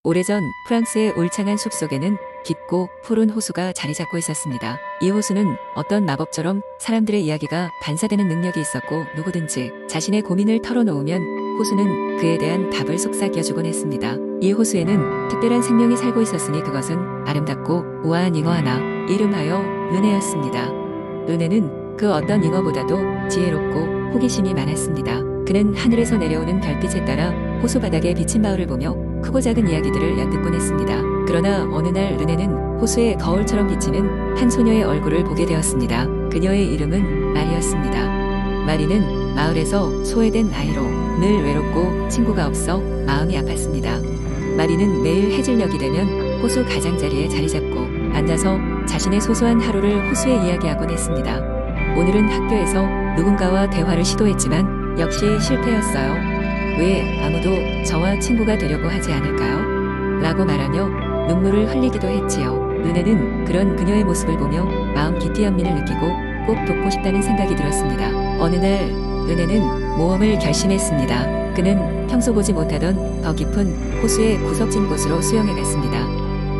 오래전 프랑스의 울창한 숲속에는 깊고 푸른 호수가 자리 잡고 있었습니다. 이 호수는 어떤 마법처럼 사람들의 이야기가 반사되는 능력이 있었고 누구든지 자신의 고민을 털어놓으면 호수는 그에 대한 답을 속삭여주곤 했습니다. 이 호수에는 특별한 생명이 살고 있었으니 그것은 아름답고 우아한 잉어 하나, 이름하여 르네였습니다. 르네는 그 어떤 잉어보다도 지혜롭고 호기심이 많았습니다. 그는 하늘에서 내려오는 별빛에 따라 호수 바닥에 비친 마을을 보며 크고 작은 이야기들을 엿듣곤 했습니다. 그러나 어느 날 르네는 호수에 거울처럼 비치는 한 소녀의 얼굴을 보게 되었습니다. 그녀의 이름은 마리였습니다. 마리는 마을에서 소외된 아이로 늘 외롭고 친구가 없어 마음이 아팠습니다. 마리는 매일 해질녘이 되면 호수 가장자리에 자리 잡고 앉아서 자신의 소소한 하루를 호수에 이야기하곤 했습니다. 오늘은 학교에서 누군가와 대화를 시도했지만 역시 실패였어요. 왜 아무도 저와 친구가 되려고 하지 않을까요? 라고 말하며 눈물을 흘리기도 했지요. 르네는 그런 그녀의 모습을 보며 마음 깊이 연민을 느끼고 꼭 돕고 싶다는 생각이 들었습니다. 어느 날 르네는 모험을 결심했습니다. 그는 평소 보지 못하던 더 깊은 호수의 구석진 곳으로 수영해 갔습니다.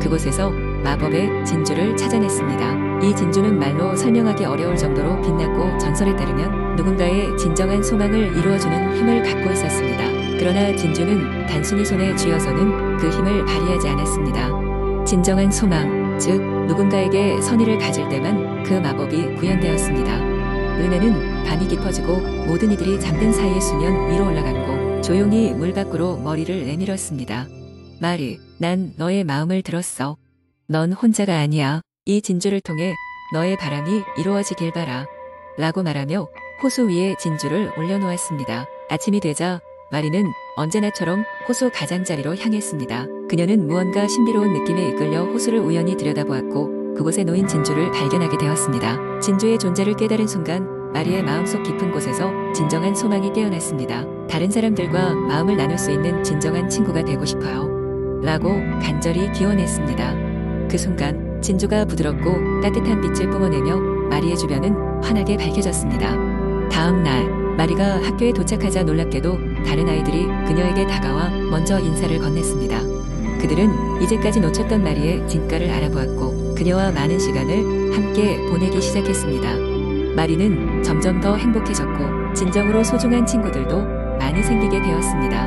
그곳에서 마법의 진주를 찾아냈습니다. 이 진주는 말로 설명하기 어려울 정도로 빛났고 전설에 따르면 누군가의 진정한 소망을 이루어주는 힘을 갖고 있었습니다. 그러나 진주는 단순히 손에 쥐어서는 그 힘을 발휘하지 않았습니다. 진정한 소망, 즉 누군가에게 선의를 가질 때만 그 마법이 구현되었습니다. 르네는 밤이 깊어지고 모든 이들이 잠든 사이에 수면 위로 올라갔고 조용히 물 밖으로 머리를 내밀었습니다. 마리, 난 너의 마음을 들었어. 넌 혼자가 아니야. 이 진주를 통해 너의 바람이 이루어지길 바라. 라고 말하며 호수 위에 진주를 올려놓았습니다. 아침이 되자 마리는 언제나처럼 호수 가장자리로 향했습니다. 그녀는 무언가 신비로운 느낌에 이끌려 호수를 우연히 들여다보았고 그곳에 놓인 진주를 발견하게 되었습니다. 진주의 존재를 깨달은 순간 마리의 마음속 깊은 곳에서 진정한 소망이 깨어났습니다. 다른 사람들과 마음을 나눌 수 있는 진정한 친구가 되고 싶어요. 라고 간절히 기원했습니다. 그 순간 진주가 부드럽고 따뜻한 빛을 뿜어내며 마리의 주변은 환하게 밝혀졌습니다. 다음 날 마리가 학교에 도착하자 놀랍게도 다른 아이들이 그녀에게 다가와 먼저 인사를 건넸습니다. 그들은 이제까지 놓쳤던 마리의 진가를 알아보았고 그녀와 많은 시간을 함께 보내기 시작했습니다. 마리는 점점 더 행복해졌고 진정으로 소중한 친구들도 많이 생기게 되었습니다.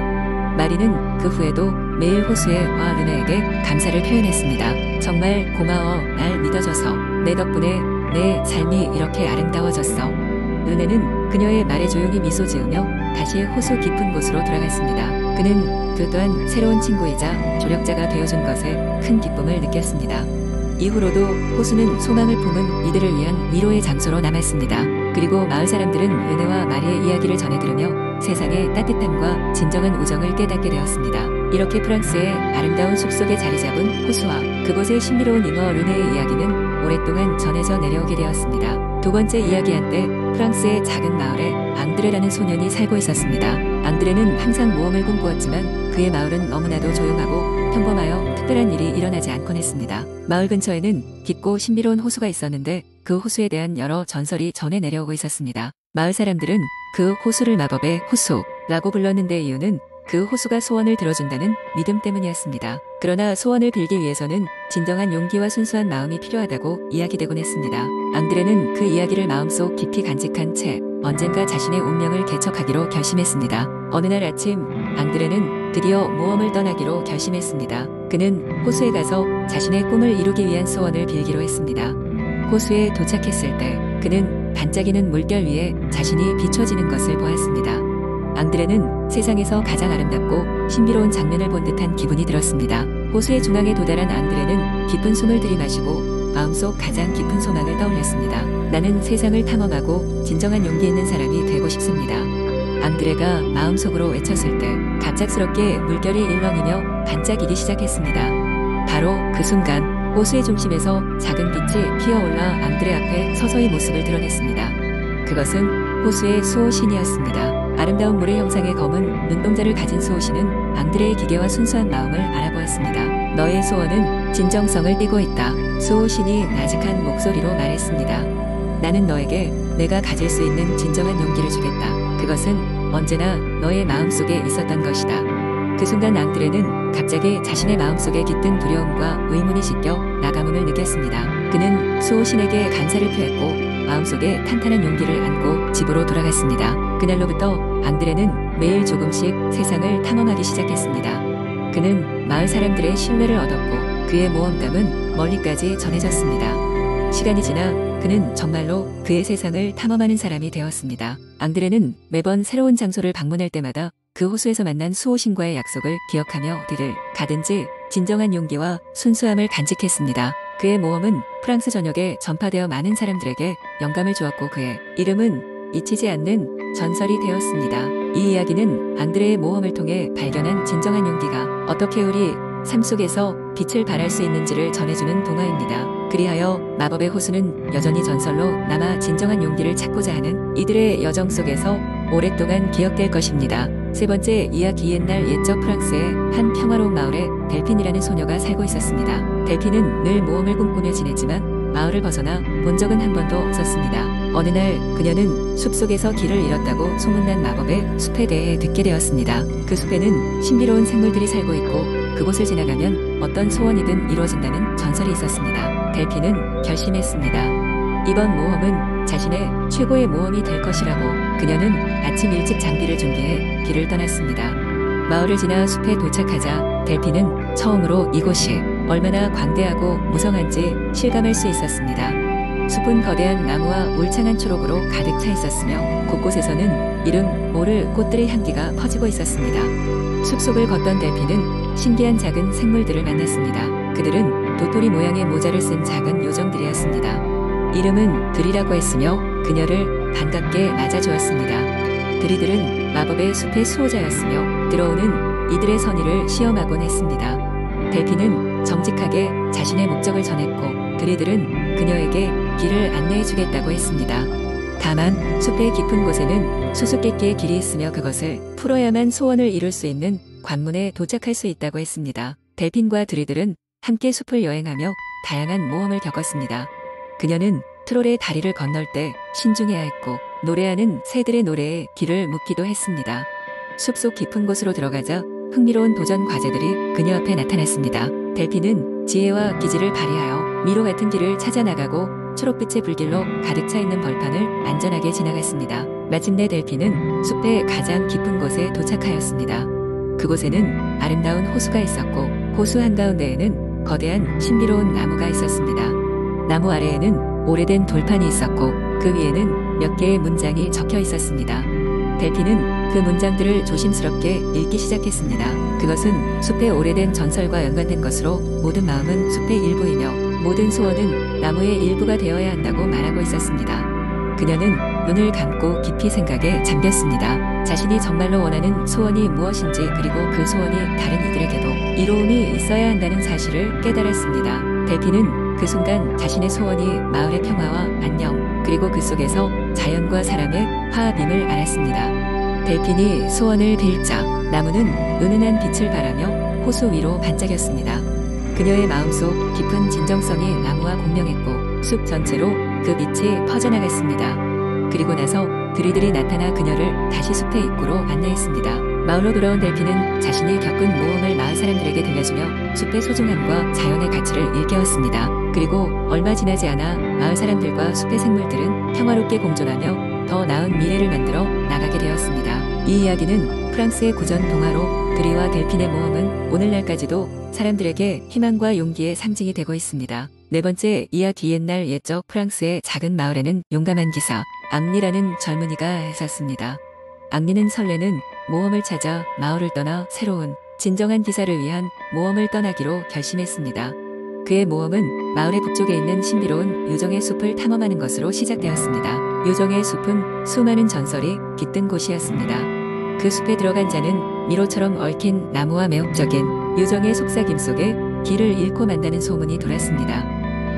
마리는 그 후에도 매일 호수에 와 르네에게 감사를 표현했습니다. 정말 고마워. 날 믿어줘서. 내 덕분에 내 삶이 이렇게 아름다워졌어. 르네는 그녀의 말에 조용히 미소 지으며 다시 호수 깊은 곳으로 돌아갔습니다. 그는 그 또한 새로운 친구이자 조력자가 되어준 것에 큰 기쁨을 느꼈습니다. 이후로도 호수는 소망을 품은 이들을 위한 위로의 장소로 남았습니다. 그리고 마을 사람들은 르네와 마리의 이야기를 전해 들으며 세상의 따뜻함과 진정한 우정을 깨닫게 되었습니다. 이렇게 프랑스의 아름다운 숲속에 자리 잡은 호수와 그곳의 신비로운 잉어 르네의 이야기는 오랫동안 전해져 내려오게 되었습니다. 두 번째 이야기한 때 프랑스의 작은 마을에 앙드레라는 소년이 살고 있었습니다. 앙드레는 항상 모험을 꿈꾸었지만 그의 마을은 너무나도 조용하고 평범하여 특별한 일이 일어나지 않곤 했습니다. 마을 근처에는 깊고 신비로운 호수가 있었는데 그 호수에 대한 여러 전설이 전해 내려오고 있었습니다. 마을 사람들은 그 호수를 마법의 호수라고 불렀는데 이유는 그 호수가 소원을 들어준다는 믿음 때문이었습니다. 그러나 소원을 빌기 위해서는 진정한 용기와 순수한 마음이 필요하다고 이야기되곤 했습니다. 앙드레는 그 이야기를 마음속 깊이 간직한 채 언젠가 자신의 운명을 개척하기로 결심했습니다. 어느 날 아침 앙드레는 드디어 모험을 떠나기로 결심했습니다. 그는 호수에 가서 자신의 꿈을 이루기 위한 소원을 빌기로 했습니다. 호수에 도착했을 때 그는 반짝이는 물결 위에 자신이 비춰지는 것을 보았습니다. 앙드레는 세상에서 가장 아름답고 신비로운 장면을 본 듯한 기분이 들었습니다. 호수의 중앙에 도달한 앙드레는 깊은 숨을 들이마시고 마음속 가장 깊은 소망을 떠올렸습니다. 나는 세상을 탐험하고 진정한 용기 있는 사람이 되고 싶습니다. 앙드레가 마음속으로 외쳤을 때 갑작스럽게 물결이 일렁이며 반짝이기 시작했습니다. 바로 그 순간 호수의 중심에서 작은 빛이 피어올라 앙드레 앞에 서서히 모습을 드러냈습니다. 그것은 호수의 수호신이었습니다. 아름다운 물의 형상의 검은 눈동자를 가진 수호신은 앙드레의 기계와 순수한 마음을 알아보았습니다. 너의 소원은 진정성을 띠고 있다. 수호신이 나직한 목소리로 말했습니다. 나는 너에게 내가 가질 수 있는 진정한 용기를 주겠다. 그것은 언제나 너의 마음속에 있었던 것이다. 그 순간 앙드레는 갑자기 자신의 마음속에 깃든 두려움과 의문이 씻겨 나감음을 느꼈습니다. 그는 수호신에게 감사를 표했고 마음속에 탄탄한 용기를 안고 집으로 돌아갔습니다. 그날로부터 앙드레는 매일 조금씩 세상을 탐험하기 시작했습니다. 그는 마을 사람들의 신뢰를 얻었고 그의 모험감은 멀리까지 전해졌습니다. 시간이 지나 그는 정말로 그의 세상을 탐험하는 사람이 되었습니다. 앙드레는 매번 새로운 장소를 방문할 때마다 그 호수에서 만난 수호신과의 약속을 기억하며 뒤를 가든지 진정한 용기와 순수함을 간직했습니다. 그의 모험은 프랑스 전역에 전파되어 많은 사람들에게 영감을 주었고 그의 이름은 잊히지 않는 전설이 되었습니다. 이 이야기는 앙드레의 모험을 통해 발견한 진정한 용기가 어떻게 우리 삶 속에서 빛을 발할 수 있는지를 전해주는 동화입니다. 그리하여 마법의 호수는 여전히 전설로 남아 진정한 용기를 찾고자 하는 이들의 여정 속에서 오랫동안 기억될 것입니다. 세 번째 이야기. 옛날 옛적 프랑스의 한 평화로운 마을에 델핀이라는 소녀가 살고 있었습니다. 델핀은 늘 모험을 꿈꾸며 지냈지만 마을을 벗어나 본 적은 한 번도 없었습니다. 어느 날 그녀는 숲속에서 길을 잃었다고 소문난 마법의 숲에 대해 듣게 되었습니다. 그 숲에는 신비로운 생물들이 살고 있고 그곳을 지나가면 어떤 소원이든 이루어진다는 전설이 있었습니다. 델핀은 결심했습니다. 이번 모험은 자신의 최고의 모험이 될 것이라고. 그녀는 아침 일찍 장비를 준비해 길을 떠났습니다. 마을을 지나 숲에 도착하자 델핀은 처음으로 이곳이 얼마나 광대하고 무성한지 실감할 수 있었습니다. 숲은 거대한 나무와 울창한 초록으로 가득 차 있었으며 곳곳에서는 이름 모를 꽃들의 향기가 퍼지고 있었습니다. 숲속을 걷던 델핀은 신기한 작은 생물들을 만났습니다. 그들은 도토리 모양의 모자를 쓴 작은 요정들이었습니다. 이름은 들이라고 했으며 그녀를 반갑게 맞아주었습니다. 들이들은 마법의 숲의 수호자였으며 들어오는 이들의 선의를 시험하곤 했습니다. 델핀은 정직하게 자신의 목적을 전했고 들이들은 그녀에게 길을 안내해주겠다고 했습니다. 다만 숲의 깊은 곳에는 수수께끼의 길이 있으며 그것을 풀어야만 소원을 이룰 수 있는 관문에 도착할 수 있다고 했습니다. 델핀과 들이들은 함께 숲을 여행하며 다양한 모험을 겪었습니다. 그녀는 트롤의 다리를 건널 때 신중해야 했고 노래하는 새들의 노래에 귀를 묻기도 했습니다. 숲속 깊은 곳으로 들어가자 흥미로운 도전 과제들이 그녀 앞에 나타났습니다. 델핀은 지혜와 기지를 발휘하여 미로 같은 길을 찾아 나가고 초록빛의 불길로 가득 차 있는 벌판을 안전하게 지나갔습니다. 마침내 델핀은 숲의 가장 깊은 곳에 도착하였습니다. 그곳에는 아름다운 호수가 있었고 호수 한가운데에는 거대한 신비로운 나무가 있었습니다. 나무 아래에는 오래된 돌판이 있었고 그 위에는 몇 개의 문장이 적혀 있었습니다. 델핀은 그 문장들을 조심스럽게 읽기 시작했습니다. 그것은 숲의 오래된 전설과 연관된 것으로 모든 마음은 숲의 일부이며 모든 소원은 나무의 일부가 되어야 한다고 말하고 있었습니다. 그녀는 눈을 감고 깊이 생각에 잠겼습니다. 자신이 정말로 원하는 소원이 무엇인지 그리고 그 소원이 다른 이들에게도 이로움이 있어야 한다는 사실을 깨달았습니다. 델핀은 그 순간 자신의 소원이 마을의 평화와 안녕 그리고 그 속에서 자연과 사람의 화합임을 알았습니다. 델핀이 소원을 빌자 나무는 은은한 빛을 발하며 호수 위로 반짝였습니다. 그녀의 마음속 깊은 진정성이 나무와 공명했고 숲 전체로 그 빛이 퍼져나갔습니다. 그리고 나서 들이들이 나타나 그녀를 다시 숲의 입구로 안내했습니다. 마을로 돌아온 델핀은 자신이 겪은 모험을 마을 사람들에게 들려주며 숲의 소중함과 자연의 가치를 일깨웠습니다. 그리고 얼마 지나지 않아 마을 사람들과 숲의 생물들은 평화롭게 공존하며 더 나은 미래를 만들어 나가게 되었습니다. 이 이야기는 프랑스의 구전 동화로 들이와 델핀의 모험은 오늘날까지도 사람들에게 희망과 용기의 상징이 되고 있습니다. 네 번째 이야기. 옛날 옛적 프랑스의 작은 마을에는 용감한 기사 앙리라는 젊은이가 있었습니다. 앙리는 설레는 모험을 찾아 마을을 떠나 새로운 진정한 기사를 위한 모험을 떠나기로 결심했습니다. 그의 모험은 마을의 북쪽에 있는 신비로운 요정의 숲을 탐험하는 것으로 시작되었습니다. 요정의 숲은 수많은 전설이 깃든 곳이었습니다. 그 숲에 들어간 자는 미로처럼 얽힌 나무와 매혹적인 요정의 속삭임 속에 길을 잃고 만다는 소문이 돌았습니다.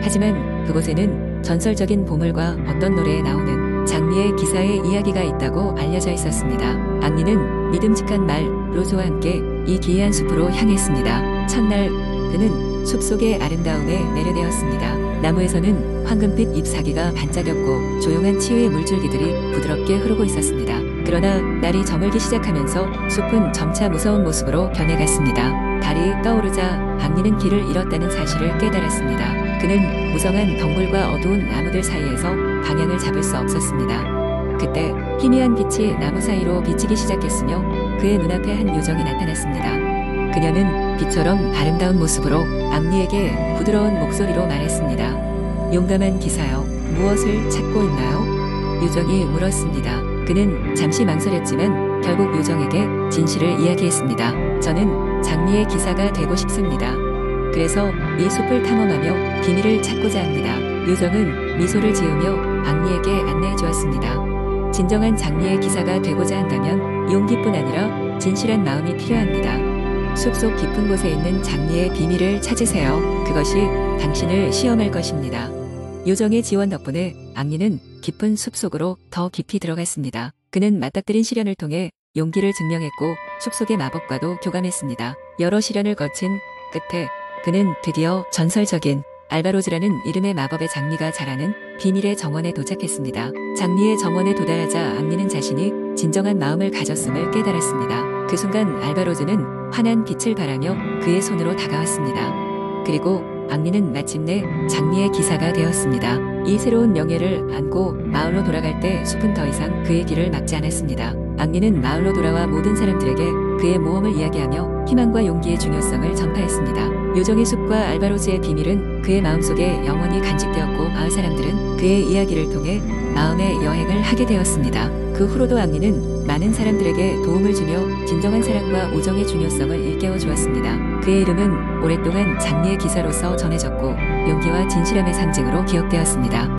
하지만 그곳에는 전설적인 보물과 어떤 노래에 나오는 장미의 기사의 이야기가 있다고 알려져 있었습니다. 앙리는 믿음직한 말 로즈와 함께 이 기이한 숲으로 향했습니다. 첫날 그는 숲속의 아름다움에 매료되었습니다. 나무에서는 황금빛 잎사귀가 반짝였고 조용한 치유의 물줄기들이 부드럽게 흐르고 있었습니다. 그러나 날이 저물기 시작하면서 숲은 점차 무서운 모습으로 변해갔습니다. 달이 떠오르자 앙리는 길을 잃었다는 사실을 깨달았습니다. 그는 무성한 덩굴과 어두운 나무들 사이에서 방향을 잡을 수 없었습니다. 그때 희미한 빛이 나무 사이로 비치기 시작했으며 그의 눈앞에 한 요정이 나타났습니다. 그녀는 빛처럼 아름다운 모습으로 앙리에게 부드러운 목소리로 말했습니다. 용감한 기사여, 무엇을 찾고 있나요? 요정이 물었습니다. 그는 잠시 망설였지만 결국 요정에게 진실을 이야기했습니다. 저는 장미의 기사가 되고 싶습니다. 그래서 이 숲을 탐험하며 비밀을 찾고자 합니다. 요정은 미소를 지으며 앙리에게 안내해 주었습니다. 진정한 장미의 기사가 되고자 한다면 용기뿐 아니라 진실한 마음이 필요합니다. 숲속 깊은 곳에 있는 장미의 비밀을 찾으세요. 그것이 당신을 시험할 것입니다. 요정의 지원 덕분에 앙리는 깊은 숲속으로 더 깊이 들어갔습니다. 그는 맞닥뜨린 시련을 통해 용기를 증명했고 숲속의 마법과도 교감했습니다. 여러 시련을 거친 끝에 그는 드디어 전설적인 알바로즈라는 이름의 마법의 장미가 자라는 비밀의 정원에 도착했습니다. 장미의 정원에 도달하자 앙리는 자신이 진정한 마음을 가졌음을 깨달았습니다. 그 순간 알바로즈는 환한 빛을 발하며 그의 손으로 다가왔습니다. 그리고 앙리는 마침내 장미의 기사가 되었습니다. 이 새로운 명예를 안고 마을로 돌아갈 때 숲은 더 이상 그의 길을 막지 않았습니다. 앙리는 마을로 돌아와 모든 사람들에게 그의 모험을 이야기하며 희망과 용기의 중요성을 전파했습니다. 요정의 숲과 알바로즈의 비밀은 그의 마음속에 영원히 간직되었고 마을 사람들은 그의 이야기를 통해 마음의 여행을 하게 되었습니다. 그 후로도 앙리는 많은 사람들에게 도움을 주며 진정한 사랑과 우정의 중요성을 일깨워 주었습니다. 그의 이름은 오랫동안 장미의 기사로서 전해졌고 용기와 진실함의 상징으로 기억되었습니다.